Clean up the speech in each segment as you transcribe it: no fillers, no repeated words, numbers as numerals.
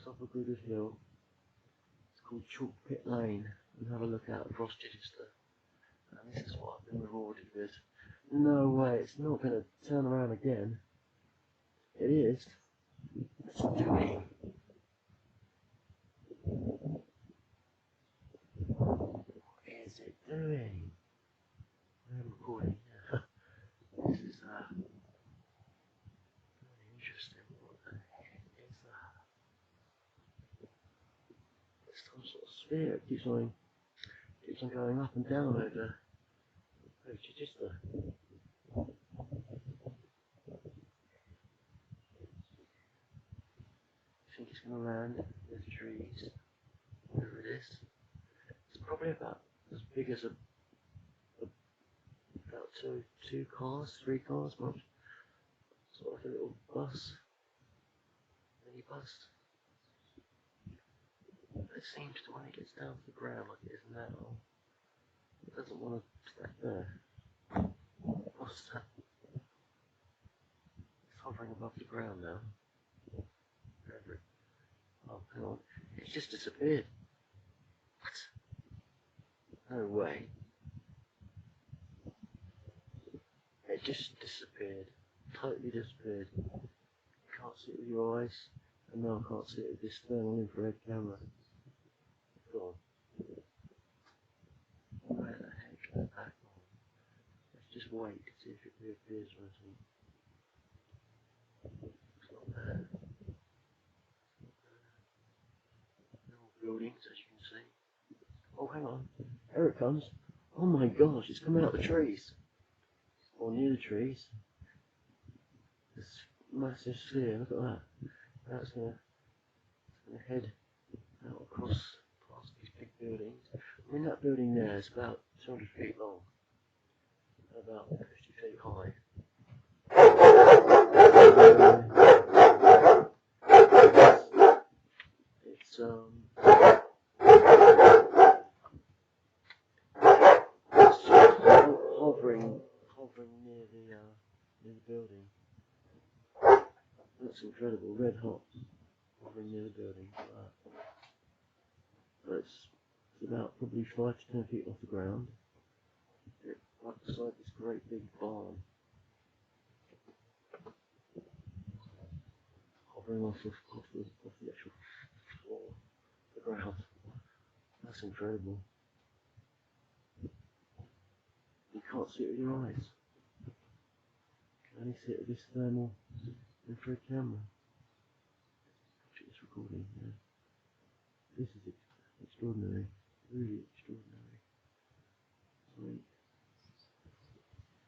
up a good hill. It's called Chalk Pit Lane, and have a look out across Chichester. And this is what I've been rewarded with. No way, it's not going to turn around again. It is. What's it doing? What is it doing? I'm recording. This is very interesting. What the heck is that? It's some sort of sphere. It keeps on going up and down over Chichester. I think it's going to land with trees. Whatever it is. It's probably about as big as about two cars, 3 cars, much. Sort of like a little bus, mini bus. It seems to, when it gets down to the ground like it is now, it doesn't want to stay there. What's that? It's hovering above the ground now. Oh, hang on. It's just disappeared. What? No way. It just disappeared. Totally disappeared. You can't see it with your eyes. And now I can't see it with this thermal infrared camera. Go on. Where the heck is that gone? Let's just wait to see if it reappears or anything. It's not there. Buildings, as you can see. Oh, hang on. There it comes. Oh my gosh, it's coming out of the trees. Or near the trees. This massive sphere, look at that. That's going to head out across past these big buildings. I mean, that building there is about 200 feet long. About 50 feet high. It's hovering near the building. That's incredible, red hot, hovering near the building like that. But it's about probably 5 to 10 feet off the ground. It's right beside this great big barn. Hovering off the actual floor, the ground. That's incredible. You can't see it with your eyes. You can only see it with this thermal infrared camera. It's recording, yeah. This is extraordinary. Really extraordinary. Sweet.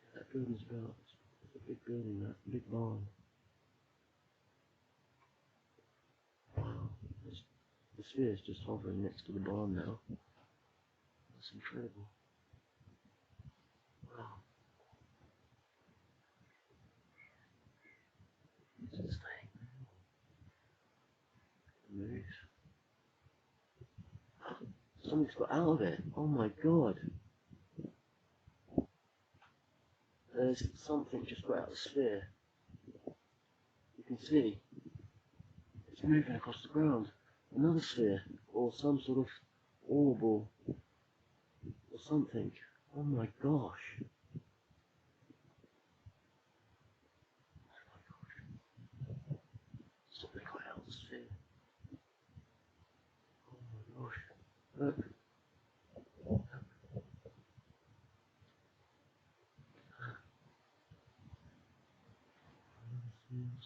Yeah, that building's about, it's a big building, that big barn. Wow. The sphere is just hovering next to the barn now. That's incredible. Wow. It's staying there. Move. Something's got out of it. Oh my god. There's something just got out of the sphere. You can see it's moving across the ground. Another sphere, or some sort of orb or something. Oh my gosh. Something got out of the sphere. Oh my gosh. Look.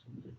Something.